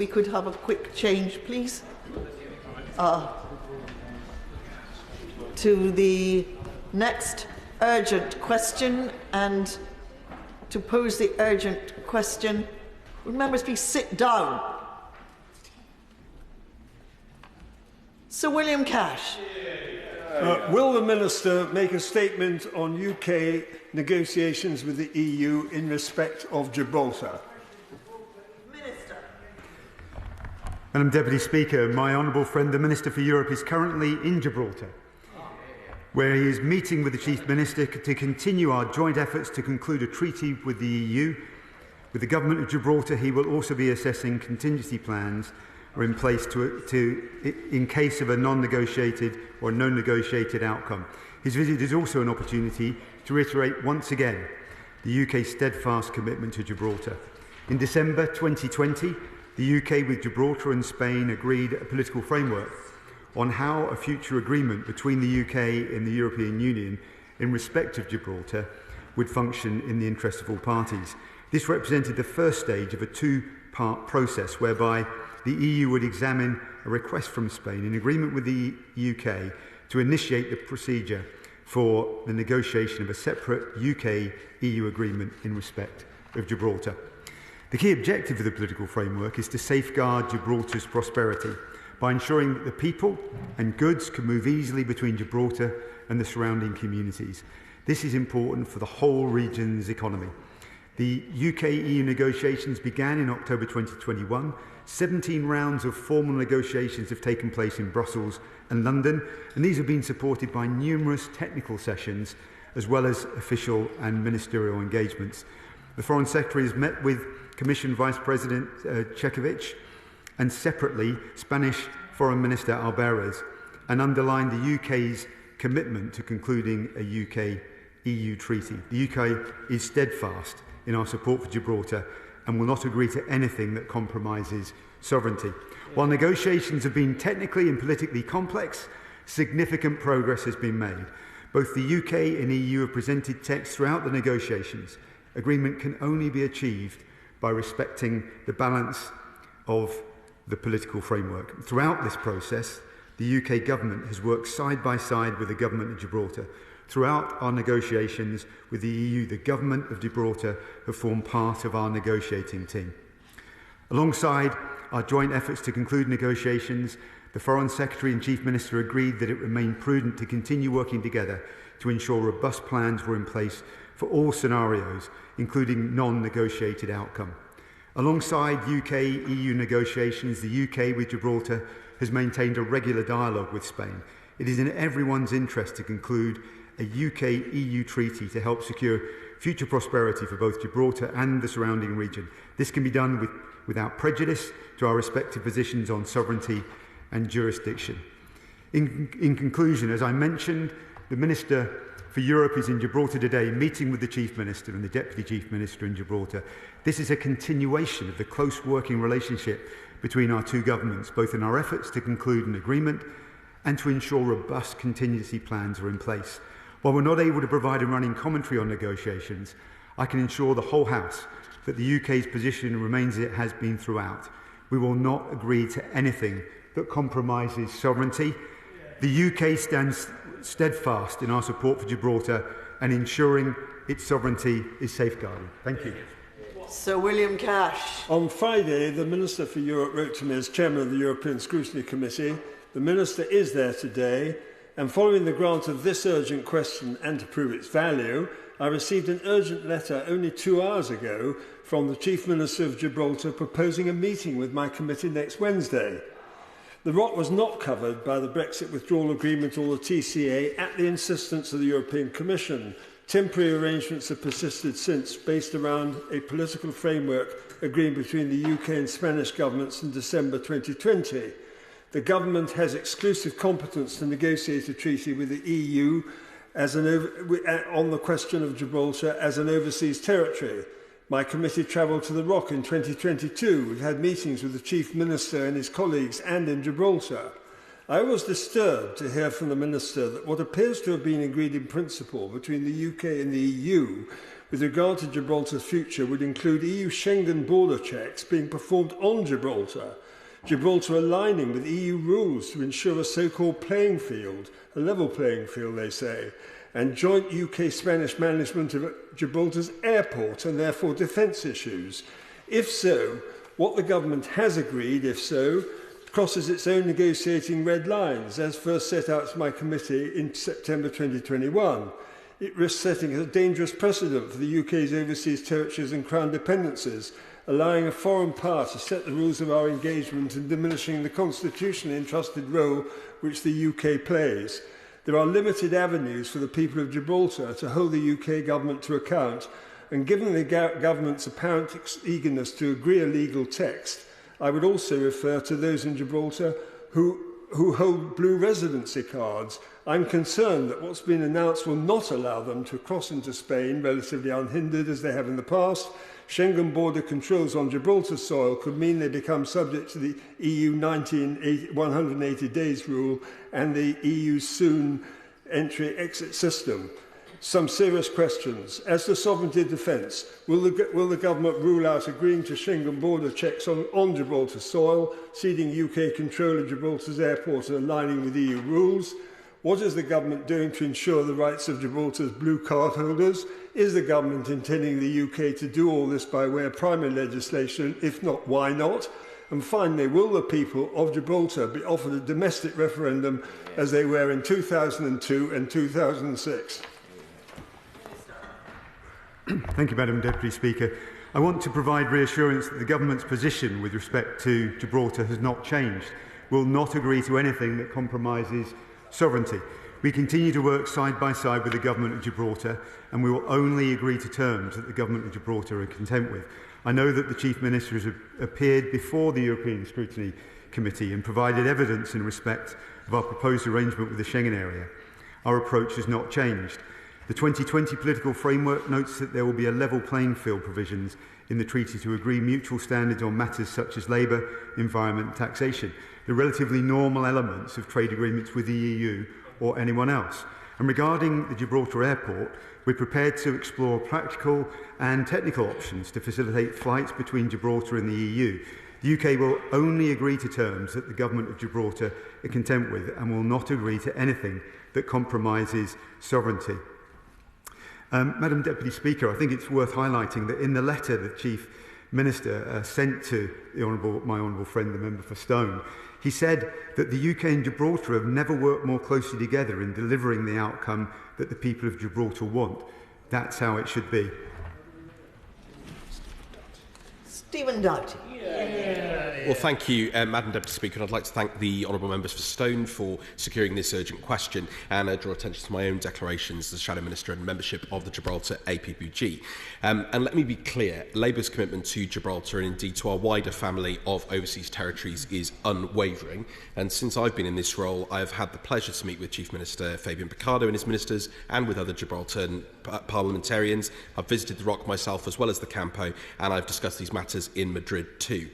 We could have a quick change, please, to the next urgent question. And to pose the urgent question, would members please sit down? Sir William Cash. Will the Minister make a statement on UK negotiations with the EU in respect of Gibraltar? Madam Deputy Speaker, my honourable friend, the Minister for Europe, is currently in Gibraltar, where he is meeting with the Chief Minister to continue our joint efforts to conclude a treaty with the EU. With the Government of Gibraltar, he will also be assessing contingency plans are in place in case of a non-negotiated or no negotiated outcome. His visit is also an opportunity to reiterate once again the UK's steadfast commitment to Gibraltar. In December 2020, the UK with Gibraltar and Spain agreed a political framework on how a future agreement between the UK and the European Union in respect of Gibraltar would function in the interest of all parties. This represented the first stage of a two-part process whereby the EU would examine a request from Spain in agreement with the UK to initiate the procedure for the negotiation of a separate UK-EU agreement in respect of Gibraltar. The key objective of the political framework is to safeguard Gibraltar's prosperity by ensuring that the people and goods can move easily between Gibraltar and the surrounding communities. This is important for the whole region's economy. The UK-EU negotiations began in October 2021. 17 rounds of formal negotiations have taken place in Brussels and London, and these have been supported by numerous technical sessions as well as official and ministerial engagements. The Foreign Secretary has met with Commission Vice President Šefčovič and separately Spanish Foreign Minister Alvarez, and underlined the UK's commitment to concluding a UK-EU treaty. The UK is steadfast in our support for Gibraltar and will not agree to anything that compromises sovereignty. While negotiations have been technically and politically complex, significant progress has been made. Both the UK and EU have presented texts throughout the negotiations. Agreement can only be achieved by respecting the balance of the political framework. Throughout this process, the UK government has worked side by side with the government of Gibraltar. Throughout our negotiations with the EU, the government of Gibraltar have formed part of our negotiating team. Alongside our joint efforts to conclude negotiations, the Foreign Secretary and Chief Minister agreed that it remained prudent to continue working together to ensure robust plans were in place for all scenarios, including non-negotiated outcome. Alongside UK-EU negotiations, the UK with Gibraltar has maintained a regular dialogue with Spain. It is in everyone's interest to conclude a UK-EU treaty to help secure future prosperity for both Gibraltar and the surrounding region. This can be done without prejudice to our respective positions on sovereignty and jurisdiction. In conclusion, as I mentioned, the Minister for Europe is in Gibraltar today, meeting with the Chief Minister and the Deputy Chief Minister in Gibraltar. This is a continuation of the close working relationship between our two governments, both in our efforts to conclude an agreement and to ensure robust contingency plans are in place. While we're not able to provide a running commentary on negotiations, I can assure the whole House that the UK's position remains as it has been throughout. We will not agree to anything that compromises sovereignty. The UK stands steadfast in our support for Gibraltar and ensuring its sovereignty is safeguarded. Thank you. Sir William Cash. On Friday, the Minister for Europe wrote to me as Chairman of the European Scrutiny Committee. The Minister is there today, and following the grant of this urgent question and to prove its value, I received an urgent letter only 2 hours ago from the Chief Minister of Gibraltar proposing a meeting with my committee next Wednesday. The ROT was not covered by the Brexit withdrawal agreement or the TCA at the insistence of the European Commission. Temporary arrangements have persisted since, based around a political framework agreed between the UK and Spanish governments in December 2020. The government has exclusive competence to negotiate a treaty with the EU on the question of Gibraltar as an overseas territory. My committee travelled to the ROC in 2022. We've had meetings with the Chief Minister and his colleagues and in Gibraltar. I was disturbed to hear from the Minister that what appears to have been agreed in principle between the UK and the EU with regard to Gibraltar's future would include EU Schengen border checks being performed on Gibraltar, Gibraltar aligning with EU rules to ensure a so-called playing field, a level playing field, they say, and joint UK-Spanish management of Gibraltar's airport and therefore defence issues. If so, what the government has agreed, if so, crosses its own negotiating red lines, as first set out to my committee in September 2021. It risks setting a dangerous precedent for the UK's overseas territories and crown dependencies, allowing a foreign power to set the rules of our engagement and diminishing the constitutionally entrusted role which the UK plays. There are limited avenues for the people of Gibraltar to hold the UK government to account, and given the government's apparent eagerness to agree a legal text, I would also refer to those in Gibraltar who hold blue residency cards. I'm concerned that what's been announced will not allow them to cross into Spain relatively unhindered as they have in the past. Schengen border controls on Gibraltar soil could mean they become subject to the EU 180 days rule and the EU's soon entry-exit system. Some serious questions. As to sovereignty defence, will the government rule out agreeing to Schengen border checks on Gibraltar soil, ceding UK control of Gibraltar's airport and aligning with EU rules? What is the government doing to ensure the rights of Gibraltar's blue card holders? Is the government intending the UK to do all this by way of primary legislation? If not, why not? And finally, will the people of Gibraltar be offered a domestic referendum as they were in 2002 and 2006? Thank you, Madam Deputy Speaker. I want to provide reassurance that the government's position with respect to Gibraltar has not changed. We'll not agree to anything that compromises sovereignty. We continue to work side by side with the Government of Gibraltar, and we will only agree to terms that the Government of Gibraltar are content with. I know that the Chief Minister has appeared before the European Scrutiny Committee and provided evidence in respect of our proposed arrangement with the Schengen area. Our approach has not changed. The 2020 political framework notes that there will be a level playing field provisions in the treaty to agree mutual standards on matters such as labour, environment and taxation, the relatively normal elements of trade agreements with the EU or anyone else. And regarding the Gibraltar airport, we're prepared to explore practical and technical options to facilitate flights between Gibraltar and the EU. The UK will only agree to terms that the Government of Gibraltar are content with and will not agree to anything that compromises sovereignty. Madam Deputy Speaker, I think it's worth highlighting that in the letter the Chief Minister sent to my honourable friend, the member for Stone, he said that the UK and Gibraltar have never worked more closely together in delivering the outcome that the people of Gibraltar want. That's how it should be. Stephen Doughty. Well, thank you, Madam Deputy Speaker, and I'd like to thank the honourable members for Stone for securing this urgent question and draw attention to my own declarations as Shadow Minister and membership of the Gibraltar APPG. And let me be clear, Labour's commitment to Gibraltar and indeed to our wider family of overseas territories is unwavering. And since I've been in this role, I have had the pleasure to meet with Chief Minister Fabian Picardo and his ministers and with other Gibraltar parliamentarians. I've visited the Rock myself as well as the Campo, and I've discussed these matters in Madrid too.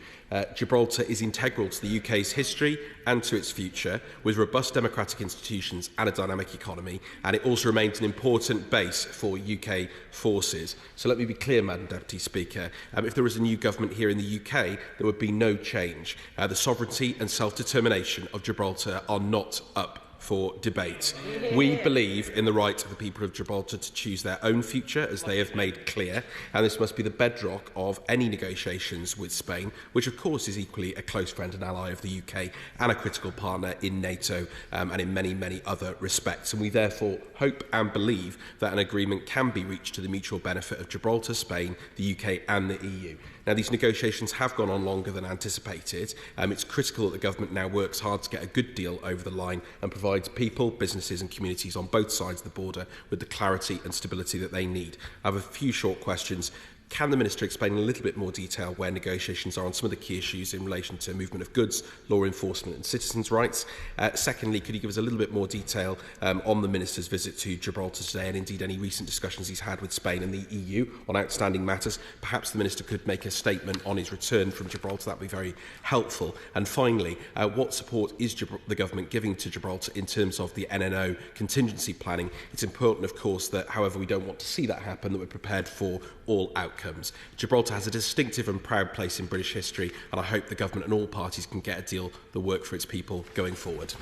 Gibraltar is integral to the UK's history and to its future, with robust democratic institutions and a dynamic economy, and it also remains an important base for UK forces. So let me be clear, Madam Deputy Speaker, if there was a new government here in the UK, there would be no change. The sovereignty and self-determination of Gibraltar are not up for debate. We believe in the right of the people of Gibraltar to choose their own future, as they have made clear, and this must be the bedrock of any negotiations with Spain, which of course is equally a close friend and ally of the UK and a critical partner in NATO and in many, many other respects. And we therefore hope and believe that an agreement can be reached to the mutual benefit of Gibraltar, Spain, the UK and the EU. Now, these negotiations have gone on longer than anticipated. It's critical that the government now works hard to get a good deal over the line and provides people, businesses and communities on both sides of the border with the clarity and stability that they need. I have a few short questions. Can the Minister explain in a little bit more detail where negotiations are on some of the key issues in relation to movement of goods, law enforcement and citizens' rights? Secondly, could you give us a little bit more detail on the Minister's visit to Gibraltar today and indeed any recent discussions he's had with Spain and the EU on outstanding matters? Perhaps the Minister could make a statement on his return from Gibraltar. That would be very helpful. And finally, what support is the Government giving to Gibraltar in terms of the NNO contingency planning? It's important, of course, that however we don't want to see that happen, that we're prepared for all outcomes. Gibraltar has a distinctive and proud place in British history, and I hope the Government and all parties can get a deal that works for its people going forward.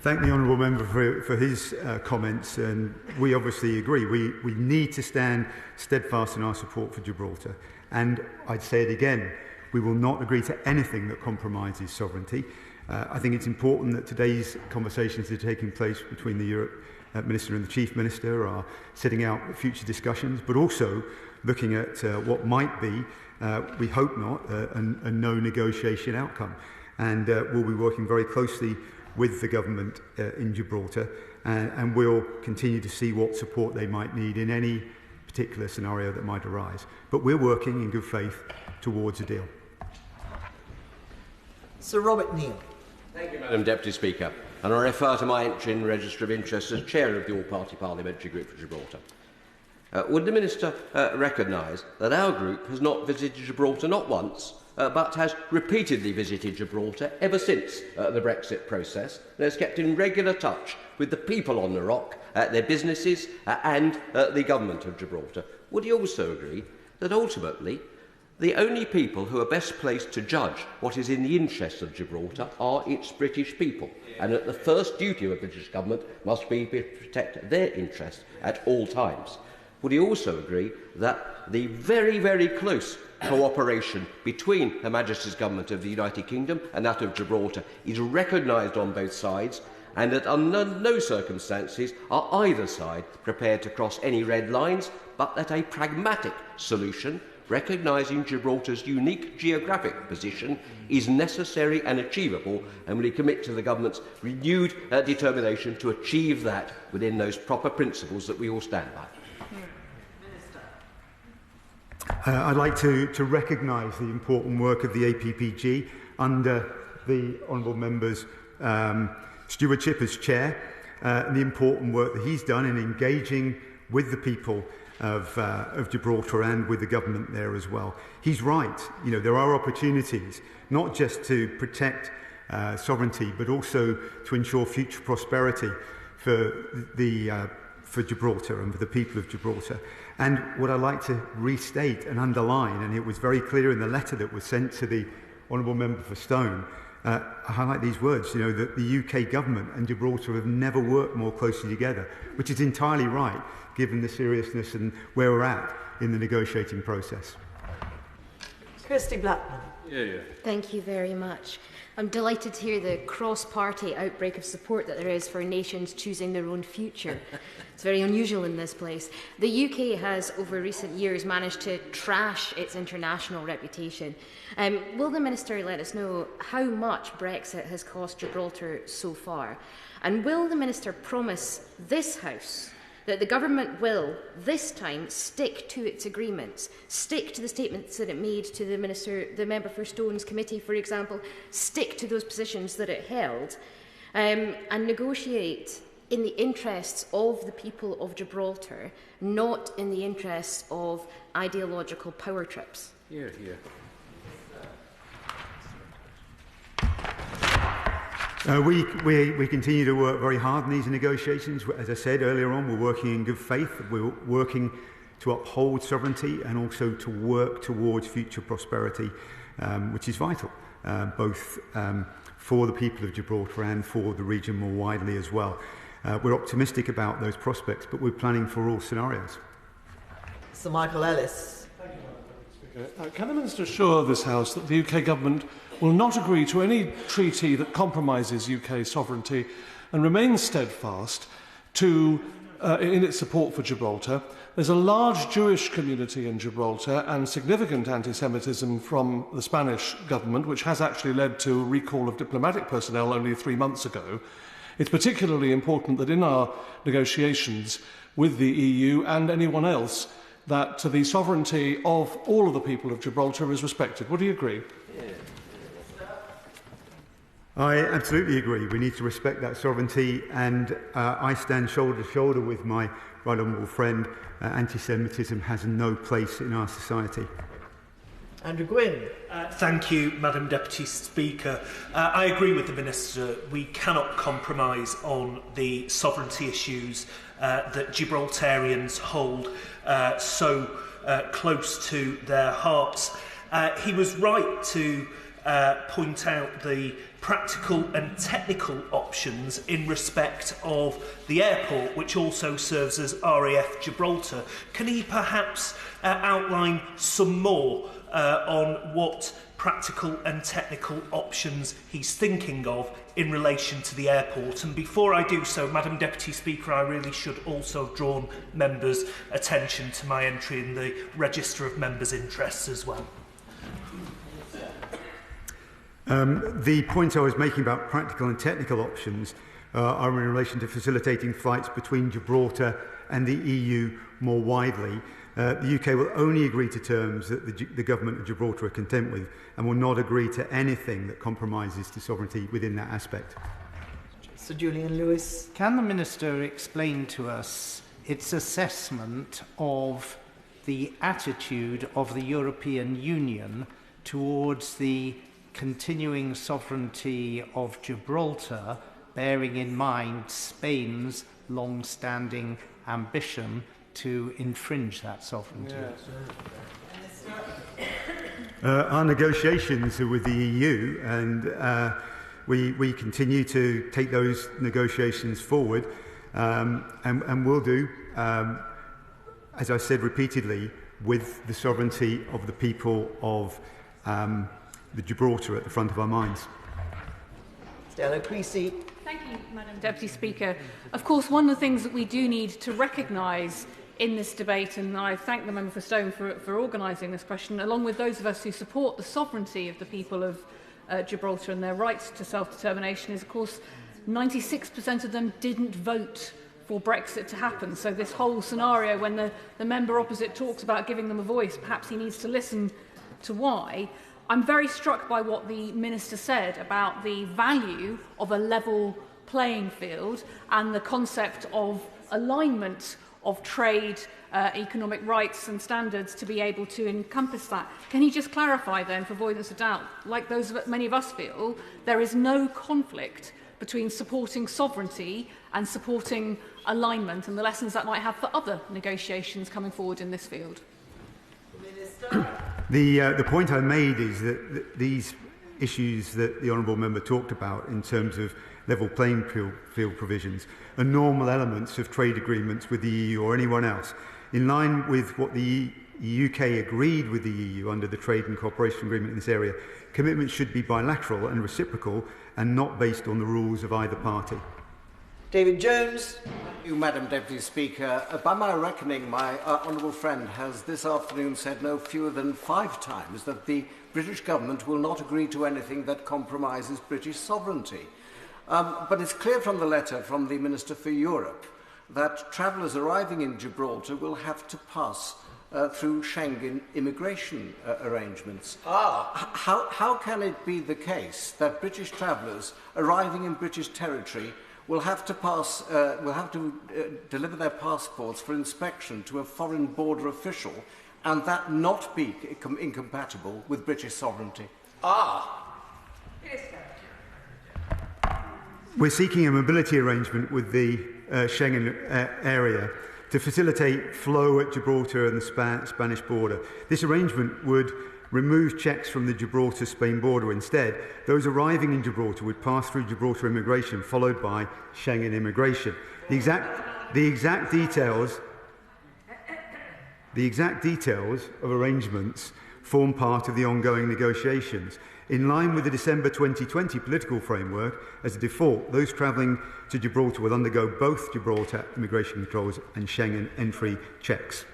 Thank the honourable member for his comments, and we obviously agree. We need to stand steadfast in our support for Gibraltar, and I'd say it again, we will not agree to anything that compromises sovereignty. I think it's important that today's conversations that are taking place between the Europe Minister and the Chief Minister are setting out future discussions, but also looking at what might be, we hope not, a no negotiation outcome. And we'll be working very closely with the government in Gibraltar, and we'll continue to see what support they might need in any particular scenario that might arise. But we're working in good faith towards a deal. Sir Robert Neill. Thank you, Madam Deputy Speaker. And I refer to my entry in the Register of Interest as Chair of the All-Party Parliamentary Group for Gibraltar. Would the Minister recognise that our group has not visited Gibraltar not once, but has repeatedly visited Gibraltar ever since the Brexit process, and has kept in regular touch with the people on the rock, their businesses and the government of Gibraltar? Would he also agree that ultimately the only people who are best placed to judge what is in the interests of Gibraltar are its British people, and that the first duty of a British government must be to protect their interests at all times? Would he also agree that the very, very close cooperation between Her Majesty's Government of the United Kingdom and that of Gibraltar is recognised on both sides, and that under no circumstances are either side prepared to cross any red lines, but that a pragmatic solution recognising Gibraltar's unique geographic position is necessary and achievable, and will commit to the Government's renewed determination to achieve that within those proper principles that we all stand by? I'd like to recognise the important work of the APPG under the honourable member's stewardship as chair, and the important work that he's done in engaging with the people of Gibraltar and with the government there as well. He's right. You know, there are opportunities not just to protect sovereignty, but also to ensure future prosperity for Gibraltar and for the people of Gibraltar. And what I'd like to restate and underline, and it was very clear in the letter that was sent to the honourable member for Stone, I highlight these words, you know, that the UK government and Gibraltar have never worked more closely together, which is entirely right, given the seriousness and where we're at in the negotiating process. Kirsty Blackman. Thank you very much. I'm delighted to hear the cross-party outbreak of support that there is for nations choosing their own future. It's very unusual in this place. The UK has, over recent years, managed to trash its international reputation. Will the Minister let us know how much Brexit has cost Gibraltar so far? And will the Minister promise this House that the government will, this time, stick to its agreements, stick to the statements that it made to the member for Stone's committee, for example, stick to those positions that it held, and negotiate in the interests of the people of Gibraltar, not in the interests of ideological power trips? We continue to work very hard in these negotiations. As I said earlier on, we're working in good faith. We're working to uphold sovereignty and also to work towards future prosperity, which is vital, both for the people of Gibraltar and for the region more widely as well. We're optimistic about those prospects, but we're planning for all scenarios. Sir Michael Ellis. Thank you, Madam Speaker. Can the Minister assure this House that the UK Government will not agree to any treaty that compromises UK sovereignty and remain steadfast in its support for Gibraltar? There's a large Jewish community in Gibraltar and significant anti-Semitism from the Spanish government, which has actually led to a recall of diplomatic personnel only 3 months ago. It's particularly important that in our negotiations with the EU and anyone else, that the sovereignty of all of the people of Gibraltar is respected. Would he agree? I absolutely agree. We need to respect that sovereignty, and I stand shoulder to shoulder with my right honourable friend. Anti-Semitism has no place in our society. Andrew Gwynn. Thank you, Madam Deputy Speaker. I agree with the Minister. We cannot compromise on the sovereignty issues that Gibraltarians hold so close to their hearts. He was right to point out the practical and technical options in respect of the airport, which also serves as RAF Gibraltar. Can he perhaps outline some more on what practical and technical options he's thinking of in relation to the airport? And before I do so, Madam Deputy Speaker, I really should also have drawn members' attention to my entry in the Register of Members' Interests as well. The point I was making about practical and technical options are in relation to facilitating flights between Gibraltar and the EU more widely. The UK will only agree to terms that the government of Gibraltar are content with, and will not agree to anything that compromises to sovereignty within that aspect. Sir Julian Lewis. Can the Minister explain to us its assessment of the attitude of the European Union towards the continuing sovereignty of Gibraltar, bearing in mind Spain's long-standing ambition to infringe that sovereignty? Our negotiations are with the EU, and we continue to take those negotiations forward, and will do, as I said repeatedly, with the sovereignty of the people of the Gibraltar at the front of our minds. Stella Creasy. Thank you, Madam Deputy Speaker. Of course, one of the things that we do need to recognise in this debate, and I thank the member for Stone for organising this question, along with those of us who support the sovereignty of the people of Gibraltar and their rights to self-determination, is, of course, 96% of them didn't vote for Brexit to happen. So this whole scenario, when the member opposite talks about giving them a voice, perhaps he needs to listen to why. I'm very struck by what the Minister said about the value of a level playing field and the concept of alignment of trade, economic rights and standards to be able to encompass that. Can he just clarify then, for avoidance of doubt, like many of us feel, there is no conflict between supporting sovereignty and supporting alignment, and the lessons that might have for other negotiations coming forward in this field? The point I made is that these issues that the honourable member talked about in terms of level playing field provisions are normal elements of trade agreements with the EU or anyone else. In line with what the UK agreed with the EU under the Trade and Cooperation Agreement in this area, commitments should be bilateral and reciprocal and not based on the rules of either party. David Jones. Thank you, Madam Deputy Speaker. By my reckoning, my honourable friend has this afternoon said no fewer than 5 times that the British government will not agree to anything that compromises British sovereignty. But it's clear from the letter from the Minister for Europe that travellers arriving in Gibraltar will have to pass through Schengen immigration arrangements. How can it be the case that British travellers arriving in British territory will have to deliver their passports for inspection to a foreign border official, and that not be incompatible with British sovereignty? We're seeking a mobility arrangement with the Schengen area to facilitate flow at Gibraltar and the Spanish border. This arrangement would remove checks from the Gibraltar-Spain border. Instead, those arriving in Gibraltar would pass through Gibraltar immigration, followed by Schengen immigration. The exact details of arrangements form part of the ongoing negotiations. In line with the December 2020 political framework, as a default, those travelling to Gibraltar will undergo both Gibraltar immigration controls and Schengen entry checks.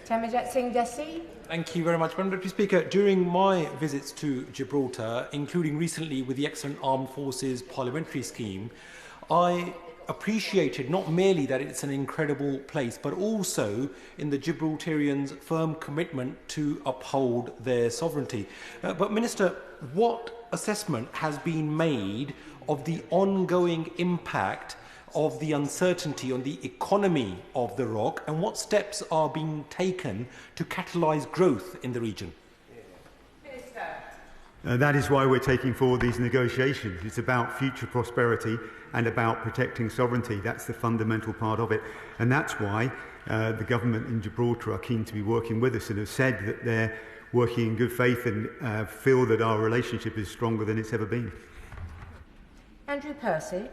Tamerjit Singh Desi. Thank you very much, Madam Deputy Speaker. During my visits to Gibraltar, including recently with the Excellent Armed Forces Parliamentary scheme, I appreciated not merely that it's an incredible place, but also in the Gibraltarians' firm commitment to uphold their sovereignty. But Minister, what assessment has been made of the ongoing impact of the uncertainty on the economy of the ROC, and what steps are being taken to catalyse growth in the region? That is why we're taking forward these negotiations. It's about future prosperity and about protecting sovereignty. That's the fundamental part of it. And that's why the government in Gibraltar are keen to be working with us and have said that they're working in good faith and feel that our relationship is stronger than it's ever been. Andrew Percy.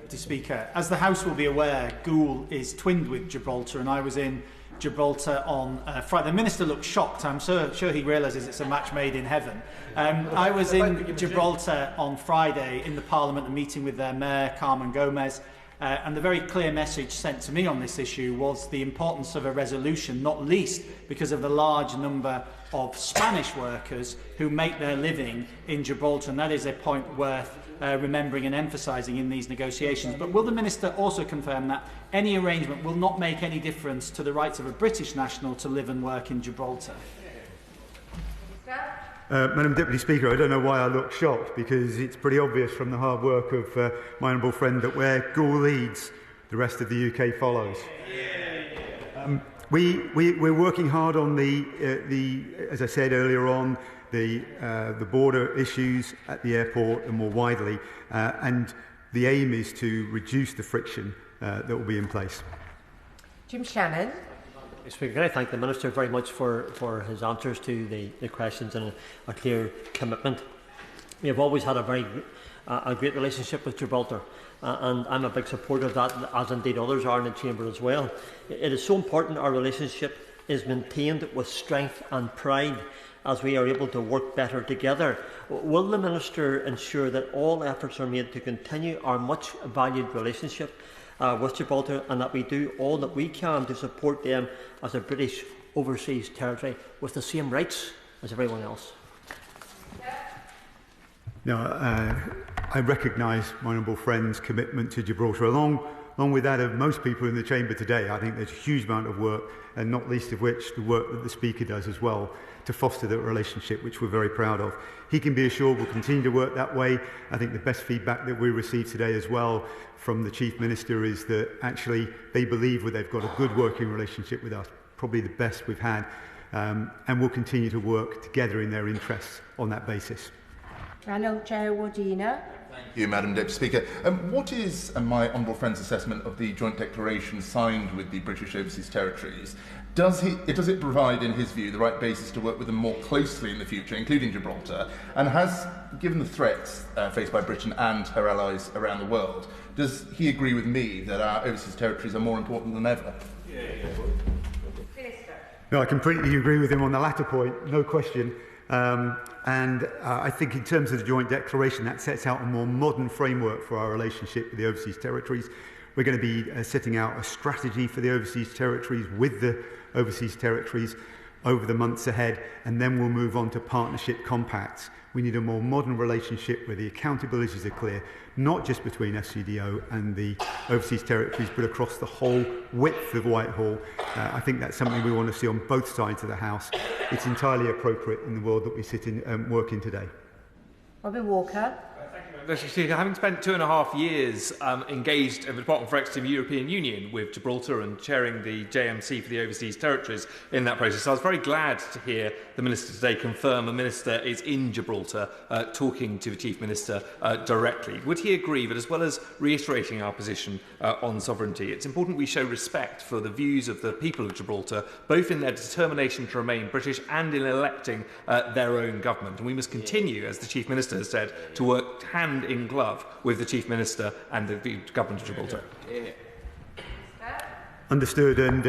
Mr. Speaker, as the House will be aware, Goole is twinned with Gibraltar, and I was in Gibraltar on Friday. The Minister looked shocked. I'm sure he realises it's a match made in heaven. I was in Gibraltar on Friday in the Parliament, a meeting with their Mayor, Carmen Gomez, and the very clear message sent to me on this issue was the importance of a resolution, not least because of the large number of Spanish workers who make their living in Gibraltar, and that is a point worth remembering and emphasising in these negotiations. But will the Minister also confirm that any arrangement will not make any difference to the rights of a British national to live and work in Gibraltar? Madam Deputy Speaker, I don't know why I look shocked, because it's pretty obvious from the hard work of my honourable friend that where Goole leads, the rest of the UK follows. We're working hard on the as I said earlier on, the border issues at the airport and more widely, and the aim is to reduce the friction that will be in place. Jim Shannon. Speaker, can I thank the Minister very much for his answers to the questions and a clear commitment. We have always had a great relationship with Gibraltar, and I'm a big supporter of that, as indeed others are in the Chamber as well. It is so important our relationship is maintained with strength and pride as we are able to work better together. Will the Minister ensure that all efforts are made to continue our much valued relationship with Gibraltar, and that we do all that we can to support them as a British overseas territory with the same rights as everyone else? Now, I recognise my honourable friend's commitment to Gibraltar, along with that of most people in the Chamber today. I think there's a huge amount of work, and not least of which the work that the Speaker does as well, to foster that relationship, which we're very proud of. He can be assured we'll continue to work that way. I think the best feedback that we received today as well from the Chief Minister is that actually they believe that they've got a good working relationship with us, probably the best we've had, and we'll continue to work together in their interests on that basis. Ranulph Jayawardena. Thank you, Madam Deputy Speaker. What is my honourable friend's assessment of the joint declaration signed with the British Overseas Territories? Does it provide, in his view, the right basis to work with them more closely in the future, including Gibraltar? And has, given the threats faced by Britain and her allies around the world, does he agree with me that our overseas territories are more important than ever? No, I completely agree with him on the latter point, no question. I think in terms of the joint declaration, that sets out a more modern framework for our relationship with the overseas territories. We're going to be setting out a strategy for the overseas territories with the overseas territories over the months ahead, and then we'll move on to partnership compacts. We need a more modern relationship where the accountabilities are clear, not just between SCDO and the overseas territories, but across the whole width of Whitehall. I think that's something we want to see on both sides of the House. It's entirely appropriate in the world that we sit in and work in today. Robin Walker. Having spent 2.5 years engaged in the Department for Executive European Union with Gibraltar and chairing the JMC for the overseas territories in that process, I was very glad to hear the Minister today confirm the Minister is in Gibraltar talking to the Chief Minister directly. Would he agree that, as well as reiterating our position on sovereignty, it's important we show respect for the views of the people of Gibraltar, both in their determination to remain British and in electing their own government? And we must continue, as the Chief Minister has said, to work hand in glove with the Chief Minister and the Government of Gibraltar. Understood, and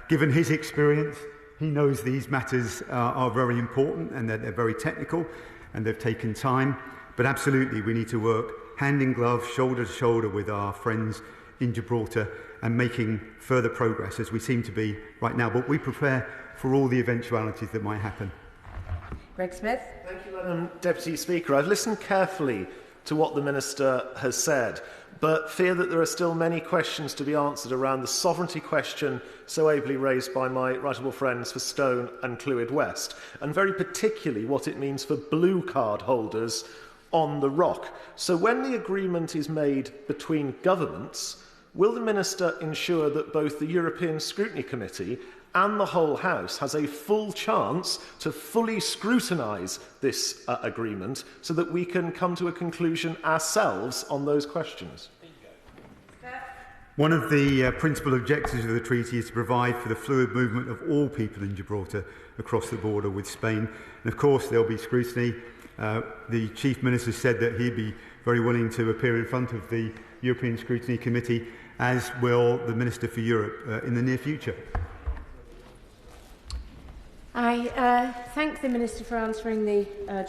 given his experience, he knows these matters are very important and that they're very technical and they've taken time, but absolutely we need to work hand in glove, shoulder to shoulder with our friends in Gibraltar and making further progress, as we seem to be right now, but we prepare for all the eventualities that might happen. Greg Smith. Thank you, Madam Deputy Speaker. I've listened carefully to what the Minister has said, but fear that there are still many questions to be answered around the sovereignty question so ably raised by my right honourable friends for Stone and Clwyd West, and very particularly what it means for blue card holders on the Rock. So when the agreement is made between governments, will the Minister ensure that both the European Scrutiny Committee and the whole House has a full chance to fully scrutinise this agreement so that we can come to a conclusion ourselves on those questions? One of the principal objectives of the treaty is to provide for the fluid movement of all people in Gibraltar across the border with Spain. And of course, there'll be scrutiny. The Chief Minister said that he'd be very willing to appear in front of the European Scrutiny Committee, as will the Minister for Europe in the near future. I thank the Minister for answering the